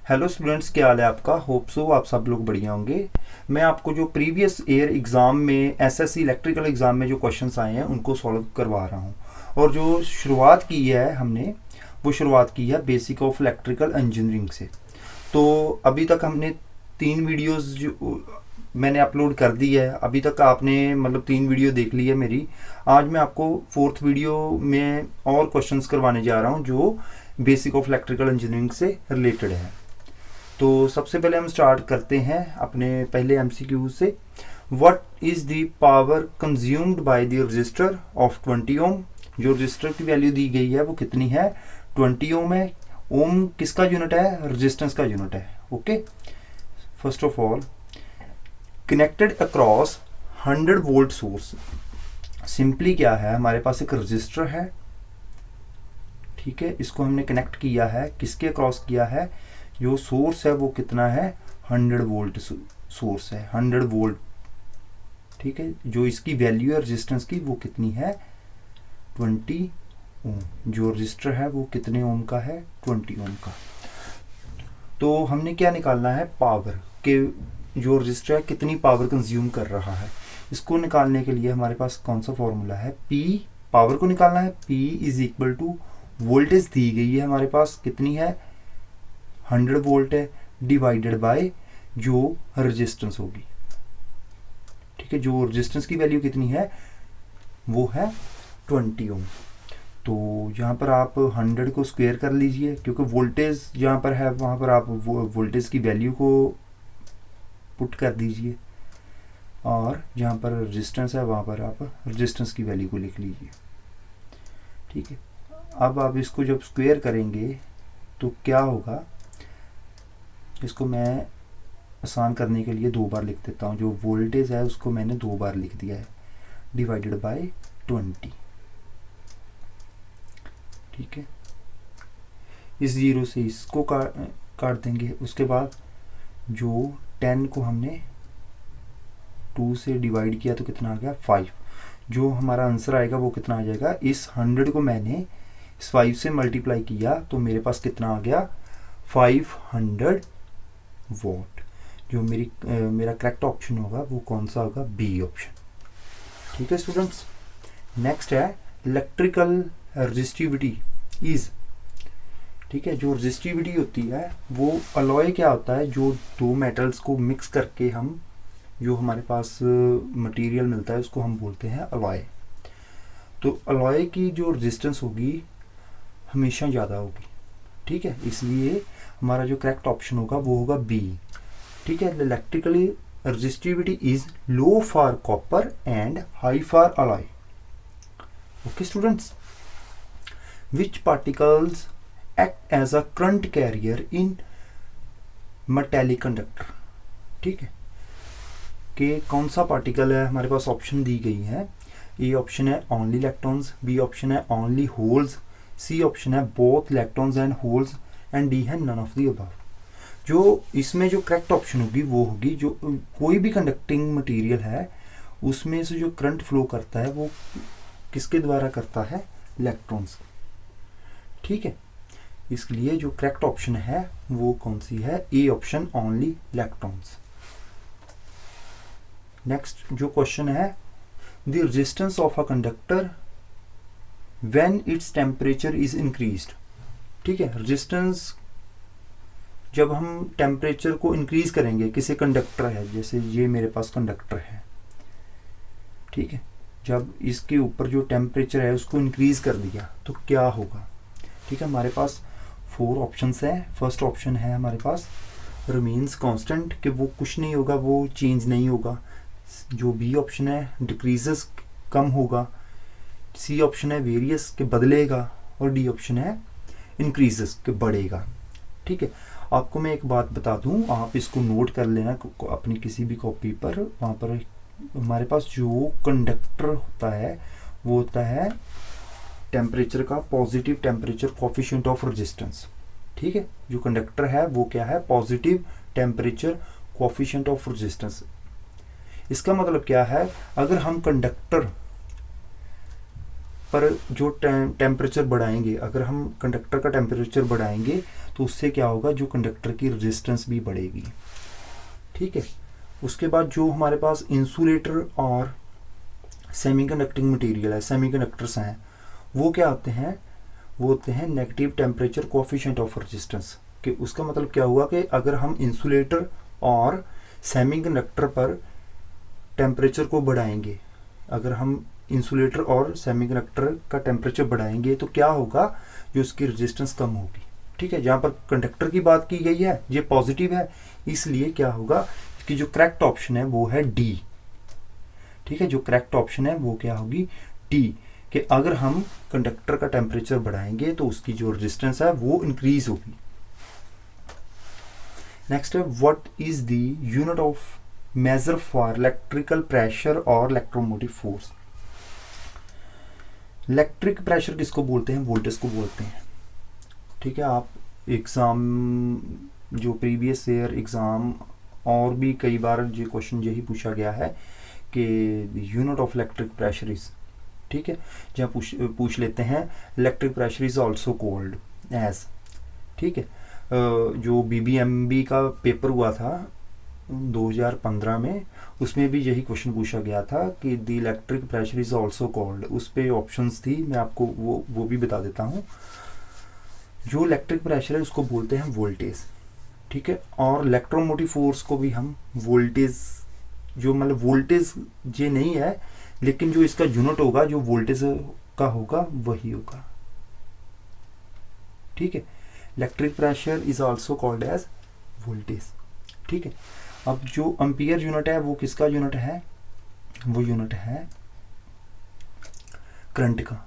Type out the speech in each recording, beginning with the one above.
Hello students, क्या हाल है आपका। होप सो आप सब लोग बढ़िया होंगे। मैं आपको जो प्रीवियस ईयर एग्ज़ाम में एसएससी इलेक्ट्रिकल एग्ज़ाम में जो क्वेश्चंस आए हैं उनको सॉल्व करवा रहा हूँ। और जो शुरुआत की है हमने, वो शुरुआत की है बेसिक ऑफ इलेक्ट्रिकल इंजीनियरिंग से। तो अभी तक हमने 3 वीडियोस जो मैंने अपलोड कर दी है, अभी तक आपने मतलब 3 वीडियो देख ली है मेरी। आज मैं आपको 4th वीडियो में और क्वेश्चंस करवाने जा रहा हूँ जो बेसिक ऑफ इलेक्ट्रिकल इंजीनियरिंग से रिलेटेड है। तो सबसे पहले हम स्टार्ट करते हैं अपने पहले एमसीक्यू से। What is the power consumed by the register of 20 ओम। जो रजिस्टर की वैल्यू दी गई है वो कितनी है, 20 ओम है। ओम किसका यूनिट है, रेजिस्टेंस का यूनिट है। Okay, first of all connected across 100 volt source. Simply क्या है, हमारे पास एक रजिस्टर है, ठीक है, इसको हमने कनेक्ट किया है, किसके अक्रॉस किया है, जो सोर्स है वो कितना है, 100 वोल्ट सोर्स है, 100 वोल्ट, ठीक है। जो इसकी वैल्यू है रेजिस्टेंस की वो कितनी है, 20 ओम। जो रजिस्टर है वो कितने ओम का है, 20 ओम का। तो हमने क्या निकालना है, पावर के, जो रजिस्टर है कितनी पावर कंज्यूम कर रहा है। इसको निकालने के लिए हमारे पास कौन सा फॉर्मूला है, P, पावर को निकालना है। P is equal to voltage दी गई है हमारे पास, कितनी है, 100 वोल्ट है, डिवाइडेड बाय जो रेजिस्टेंस होगी, ठीक है। जो रेजिस्टेंस की वैल्यू कितनी है, वो है 20 ओम। तो यहाँ पर आप 100 को स्क्वायर कर लीजिए, क्योंकि वोल्टेज जहाँ पर है वहाँ पर आप वोल्टेज की वैल्यू को पुट कर दीजिए, और जहाँ पर रेजिस्टेंस है वहाँ पर आप रेजिस्टेंस की वैल्यू को लिख लीजिए, ठीक है। अब आप इसको जब स्क्वायर करेंगे तो क्या होगा, इसको मैं आसान करने के लिए 2 बार लिख देता हूँ। जो वोल्टेज है उसको मैंने 2 बार लिख दिया है, डिवाइडेड बाय 20, ठीक है। इस 0 से इसको काट देंगे। उसके बाद जो 10 को हमने 2 से डिवाइड किया तो कितना आ गया, 5। जो हमारा आंसर आएगा वो कितना आ जाएगा, इस 100 को मैंने इस 5 से मल्टीप्लाई किया तो मेरे पास कितना आ गया, 500 वोट। जो मेरा करेक्ट ऑप्शन होगा वो कौन सा होगा, बी ऑप्शन, ठीक है स्टूडेंट्स। नेक्स्ट है इलेक्ट्रिकल रजिस्टिविटी इज, ठीक है। जो रजिस्टिविटी होती है वो अलॉय क्या होता है, जो 2 मेटल्स को मिक्स करके हम, जो हमारे पास मटेरियल मिलता है उसको हम बोलते हैं अलॉय। तो अलॉय की जो रेजिस्टेंस होगी हमेशा ज़्यादा होगी, ठीक है। इसलिए हमारा जो करेक्ट ऑप्शन होगा वो होगा बी, ठीक है। Electrically resistivity is low for copper and high for alloy. Okay students, which particles act as a current carrier in metallic conductor, ठीक है। कि कौन सा पार्टिकल है, हमारे पास ऑप्शन दी गई है। ए ऑप्शन है ओनली इलेक्ट्रॉन्स, बी ऑप्शन है ओनली होल्स, सी ऑप्शन है both electrons and holes, and D है नन ऑफ द अबव। जो इसमें जो करेक्ट ऑप्शन होगी वो होगी, जो कोई भी कंडक्टिंग मटेरियल है उसमें से जो करंट फ्लो करता है वो किसके द्वारा करता है, इलेक्ट्रॉन्स, ठीक है। इसलिए जो करेक्ट ऑप्शन है वो कौन सी है, A option only electrons. Next जो क्वेश्चन है, the resistance of a conductor when its temperature is increased, ठीक है। रेजिस्टेंस जब हम टेम्परेचर को इंक्रीज करेंगे, किसी कंडक्टर है, जैसे ये मेरे पास कंडक्टर है, ठीक है, जब इसके ऊपर जो टेम्परेचर है उसको इंक्रीज कर दिया तो क्या होगा, ठीक है। हमारे पास 4 ऑप्शंस हैं। फर्स्ट ऑप्शन है हमारे पास रिमेन्स कांस्टेंट, कि वो कुछ नहीं होगा, वो चेंज नहीं होगा। जो बी ऑप्शन है डिक्रीजेस, कम होगा। सी ऑप्शन है वेरियस, के बदलेगा। और डी ऑप्शन है इंक्रीजेस, के बढ़ेगा, ठीक है। आपको मैं एक बात बता दूं, आप इसको नोट कर लेना अपनी किसी भी कॉपी पर। वहाँ पर हमारे पास जो कंडक्टर होता है वो होता है टेम्परेचर का positive temperature coefficient of resistance, ठीक है। जो कंडक्टर है वो क्या है, positive temperature coefficient of resistance. इसका मतलब क्या है, अगर हम कंडक्टर पर जो टेम्परेचर बढ़ाएंगे, अगर हम कंडक्टर का टेम्परेचर बढ़ाएंगे तो उससे क्या होगा, जो कंडक्टर की रेजिस्टेंस भी बढ़ेगी। ठीक है, उसके बाद जो हमारे पास इंसुलेटर और सेमीकंडक्टिंग मटेरियल है, सेमीकंडक्टर्स हैं, वो क्या होते हैं, वो होते हैं negative temperature coefficient of resistance. कि उसका मतलब क्या हुआ कि अगर हम इंसुलेटर और सेमीकंडक्टर पर टेम्परेचर को बढ़ाएंगे, अगर हम इंसुलेटर और सेमीकंडक्टर का टेम्परेचर बढ़ाएंगे तो क्या होगा, जो उसकी रेजिस्टेंस कम होगी। ठीक है, जहाँ पर कंडक्टर की बात की गई है ये पॉजिटिव है, इसलिए क्या होगा, इसकी जो करेक्ट ऑप्शन है वो है डी। ठीक है, जो करेक्ट ऑप्शन है वो क्या होगी, डी, कि अगर हम कंडक्टर का टेम्परेचर बढ़ाएंगे तो उसकी जो रेजिस्टेंस है वो इंक्रीज होगी। नेक्स्ट है, what is the unit of measure for electrical pressure और इलेक्ट्रोमोटिव फोर्स। इलेक्ट्रिक प्रेशर किसको बोलते हैं, वोल्टेज को बोलते हैं। ठीक है, आप एग्जाम जो प्रीवियस ईयर एग्जाम और भी कई बार ये क्वेश्चन यही पूछा गया है कि unit of electric pressure is, ठीक है, जहाँ पूछ लेते हैं electric pressure is also called as. ठीक है, जो BBMB का पेपर हुआ था 2015 में, उसमें भी यही क्वेश्चन पूछा गया था कि the electric pressure is also called. उस पर ऑप्शंस थी, मैं आपको वो भी बता देता हूँ। जो इलेक्ट्रिक प्रेशर है उसको बोलते हैं वोल्टेज। ठीक है, और इलेक्ट्रोमोटिव फोर्स को भी हम वोल्टेज, जो मतलब वोल्टेज ये नहीं है, लेकिन जो इसका यूनिट होगा जो वोल्टेज का होगा वही होगा। ठीक है, electric pressure is also called as voltage. ठीक है, अब जो एम्पियर यूनिट है वो किसका यूनिट है, वो यूनिट है करंट का।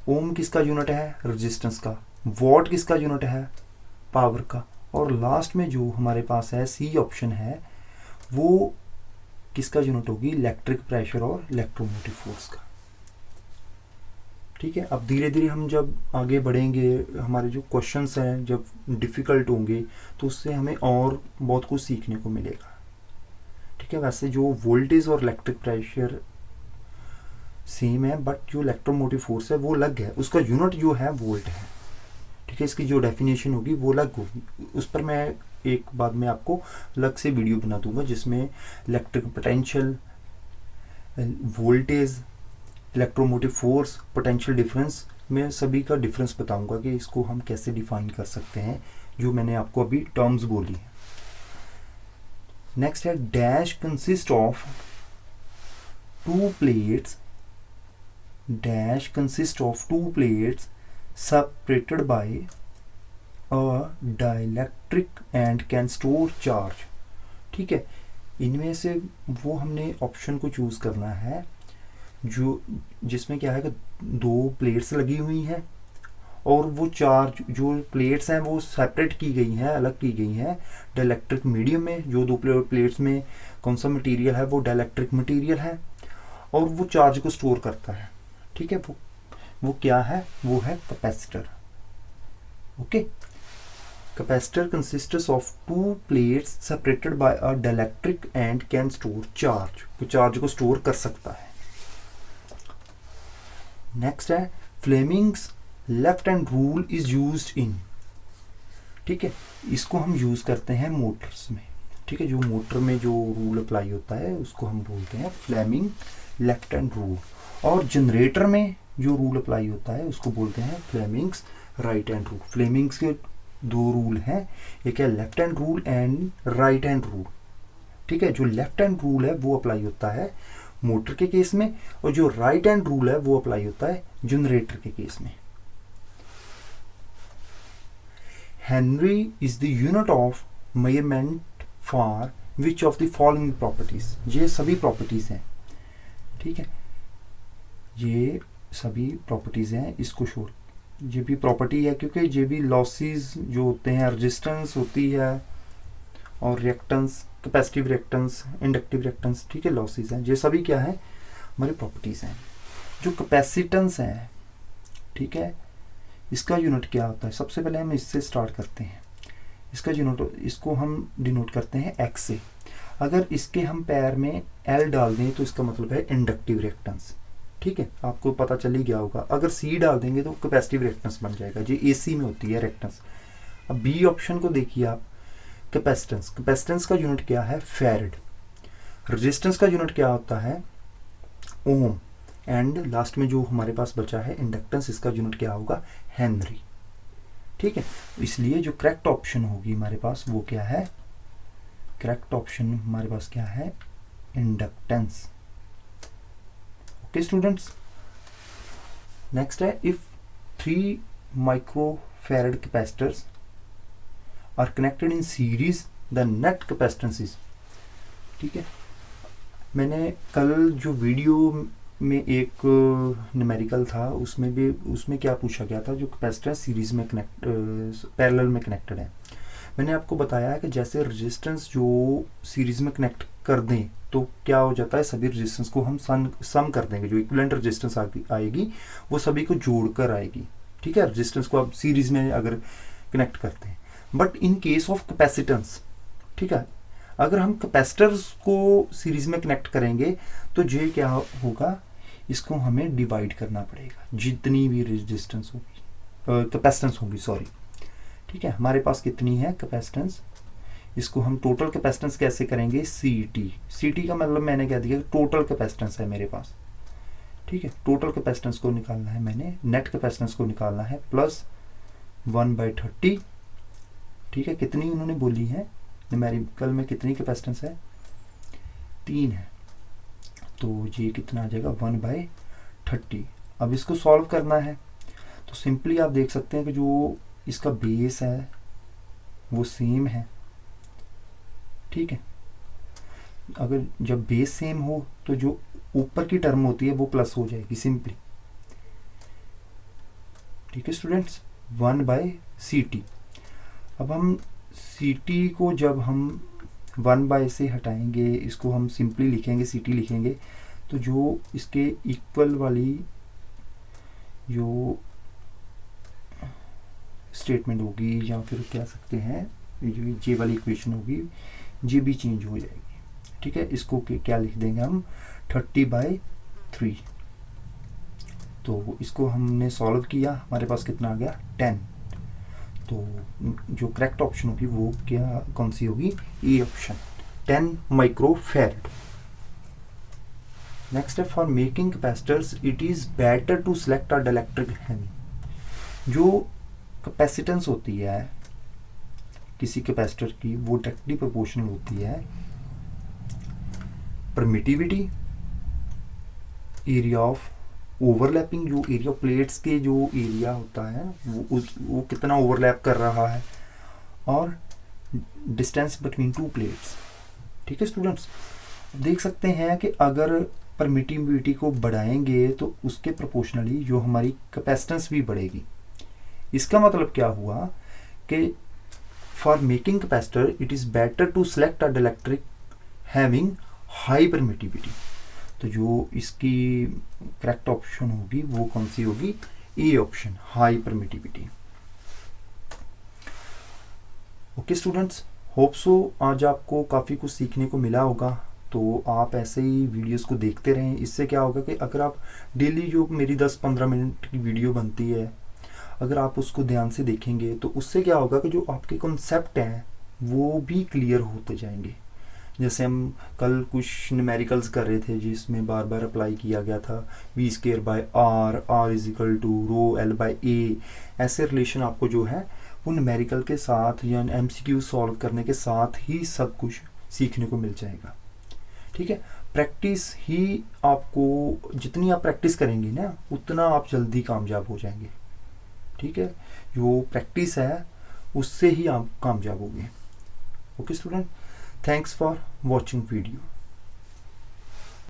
ओम किसका यूनिट है, रेजिस्टेंस का। वॉट किसका यूनिट है, पावर का। और लास्ट में जो हमारे पास है सी ऑप्शन है, वो किसका यूनिट होगी, इलेक्ट्रिक प्रेशर और इलेक्ट्रोमोटिव फोर्स का। ठीक है, अब धीरे धीरे हम जब आगे बढ़ेंगे, हमारे जो क्वेश्चंस हैं जब डिफ़िकल्ट होंगे तो उससे हमें और बहुत कुछ सीखने को मिलेगा। ठीक है, वैसे जो वोल्टेज और इलेक्ट्रिक प्रेशर सेम है, बट जो इलेक्ट्रोमोटिव फोर्स है वो अलग है, उसका यूनिट जो है वोल्ट है। ठीक है, इसकी जो डेफिनेशन होगी वो अलग होगी, उस पर मैं एक बाद में आपको अलग से वीडियो बना दूंगा जिसमें electric potential, voltage, electromotive force, potential difference में सभी का डिफरेंस बताऊंगा कि इसको हम कैसे डिफाइन कर सकते हैं, जो मैंने आपको अभी टर्म्स बोली है। नेक्स्ट है, dash consist of to plates, dash consist of to plates separated by a dielectric and can store charge। ठीक है, इनमें से वो हमने ऑप्शन को चूज करना है जो जिसमें क्या है कि दो प्लेट्स लगी हुई हैं और वो चार्ज, जो प्लेट्स हैं वो सेपरेट की गई हैं, अलग की गई हैं डाइलेक्ट्रिक मीडियम में। जो दो प्लेट्स में कौन सा मटेरियल है, वो डाइलेक्ट्रिक मटेरियल है और वो चार्ज को स्टोर करता है। ठीक है, वो क्या है, वो है capacitor. Okay, capacitor consists of to plates separated by a dielectric and can store charge, वो चार्ज को स्टोर कर सकता है। नेक्स्ट है, Fleming's left hand rule is used in. ठीक है, इसको हम यूज करते हैं मोटर्स में। ठीक है, जो मोटर में जो रूल अप्लाई होता है उसको हम बोलते हैं फ्लेमिंग लेफ्ट हैंड रूल, और जनरेटर में जो रूल अप्लाई होता है उसको बोलते हैं Fleming's right hand rule. Fleming's के दो रूल हैं, एक है left hand rule and right hand rule. ठीक है, जो लेफ्ट हैंड रूल है वो अप्लाई होता है मोटर के केस में, और जो राइट हैंड रूल है वो अप्लाई होता है जनरेटर के केस में। Henry is the unit of measurement for which of the following properties. ये सभी प्रॉपर्टीज हैं। ठीक है, ये सभी प्रॉपर्टीज हैं, इसको छोड़, ये भी प्रॉपर्टी है क्योंकि ये भी लॉसेस जो होते हैं, रेजिस्टेंस होती है और reactance, capacitive reactance, inductive reactance. ठीक है, लॉसेस हैं, ये सभी क्या है, हमारी प्रॉपर्टीज हैं। जो कैपेसिटेंस है, ठीक है, इसका यूनिट क्या होता है, सबसे पहले हम इससे स्टार्ट करते हैं। इसका यूनिट, इसको हम डिनोट करते हैं एक्स से। अगर इसके हम पैर में एल डाल दें तो इसका मतलब है इंडक्टिव रिएक्टेंस। ठीक है, आपको पता चल ही गया होगा। अगर सी डाल देंगे तो कैपेसिटिव रिएक्टेंस बन जाएगा, जो एसी में होती है रिएक्टेंस। अब बी ऑप्शन को देखिए आप, कैपेसिटेंस, कैपेसिटेंस का यूनिट क्या है, फैरड। रेजिस्टेंस का यूनिट क्या होता है, ओम। एंड लास्ट में जो हमारे पास बचा है इंडक्टेंस, इसका यूनिट क्या होगा, हेनरी। ठीक है, इसलिए जो करेक्ट ऑप्शन होगी हमारे पास वो क्या है, करेक्ट ऑप्शन हमारे पास क्या है, इंडक्टेंस। ओके स्टूडेंट्स, नेक्स्ट है, if 3 microfarad capacitors are connected in series the net capacitance is. ठीक है, मैंने कल जो वीडियो में एक न्यूमेरिकल था उसमें क्या पूछा गया था, जो कैपेसिटर सीरीज में पैरेलल में कनेक्टेड है, मैंने आपको बताया कि जैसे रेजिस्टेंस जो सीरीज में कनेक्ट कर दें तो क्या हो जाता है, सभी रेजिस्टेंस को हम सम कर देंगे, जो इक्विवेलेंट रेजिस्टेंस आएगी वो सभी को जोड़कर आएगी। ठीक है, रेजिस्टेंस को आप सीरीज में अगर कनेक्ट करते हैं। But in case of capacitance, ठीक है, अगर हम कैपेसिटर्स को सीरीज में कनेक्ट करेंगे तो ये क्या होगा, इसको हमें डिवाइड करना पड़ेगा, जितनी भी रेजिस्टेंस होगी, कैपेसिटेंस होगी, सॉरी। ठीक है, हमारे पास कितनी है कैपेसिटेंस, इसको हम टोटल कैपेसिटेंस कैसे करेंगे, सीटी। सीटी का मतलब मैंने क्या दिया, टोटल कैपेसिटेंस है मेरे पास। ठीक है, टोटल कैपेसिटेंस को निकालना है मैंने, नेट कैपेसिटेंस को निकालना है, प्लस 1/30। ठीक है, कितनी उन्होंने बोली है, न्यूमेरिकल में कितनी कैपेसिटेंस है, 3 है, तो ये कितना आ जाएगा, 1/30। अब इसको सॉल्व करना है तो सिंपली आप देख सकते हैं कि जो इसका बेस है वो सेम है। ठीक है, अगर जब बेस सेम हो तो जो ऊपर की टर्म होती है वो प्लस हो जाएगी सिंपली। ठीक है स्टूडेंट्स, 1/CT। अब हम CT को जब हम 1 से हटाएंगे, इसको हम सिंपली लिखेंगे, CT लिखेंगे, तो जो इसके इक्वल वाली जो स्टेटमेंट होगी, या फिर कह सकते हैं ये वाली इक्वेशन होगी, ये भी चेंज हो जाएगी। ठीक है, इसको क्या लिख देंगे हम, 30/3। तो इसको हमने सॉल्व किया, हमारे पास कितना आ गया, 10। तो जो करेक्ट ऑप्शन होगी वो क्या, कौन सी होगी, ए ऑप्शन, 10 माइक्रोफैरड। नेक्स्ट है, for making capacitors it is better to select a dielectric हेमी। जो कैपेसिटेंस होती है किसी कैपेसिटर की, वो डायरेक्टली प्रोपोर्शनल होती है परमिटिविटी, एरिया ऑफ ओवरलैपिंग, जो एरिया प्लेट्स के जो एरिया होता है वो कितना ओवरलैप कर रहा है, और डिस्टेंस बिटवीन 2 प्लेट्स। ठीक है स्टूडेंट्स, देख सकते हैं कि अगर परमिटिविटी को बढ़ाएंगे तो उसके प्रोपोर्शनली जो हमारी कैपेसिटेंस भी बढ़ेगी। इसका मतलब क्या हुआ कि for making capacitor it is better to select a dielectric having high permittivity. तो जो इसकी करेक्ट ऑप्शन होगी वो कौन सी होगी, A option, high permittivity. Okay students, hope so आज आपको काफ़ी कुछ सीखने को मिला होगा। तो आप ऐसे ही वीडियोस को देखते रहें, इससे क्या होगा कि अगर आप डेली जो मेरी 10-15 मिनट की वीडियो बनती है, अगर आप उसको ध्यान से देखेंगे तो उससे क्या होगा कि जो आपके कॉन्सेप्ट हैं वो भी क्लियर होते जाएंगे। जैसे हम कल कुछ न्यूमेरिकल्स कर रहे थे जिसमें बार बार अप्लाई किया गया था v²/r, r = ρl/a। ऐसे रिलेशन आपको जो है वो न्यूमेरिकल के साथ या MCQ सॉल्व करने के साथ ही सब कुछ सीखने को मिल जाएगा। ठीक है, प्रैक्टिस ही आपको, जितनी आप प्रैक्टिस करेंगे ना उतना आप जल्दी कामयाब हो जाएंगे। ठीक है, जो प्रैक्टिस है उससे ही आप कामयाब होंगे। Okay student, thanks for watching video.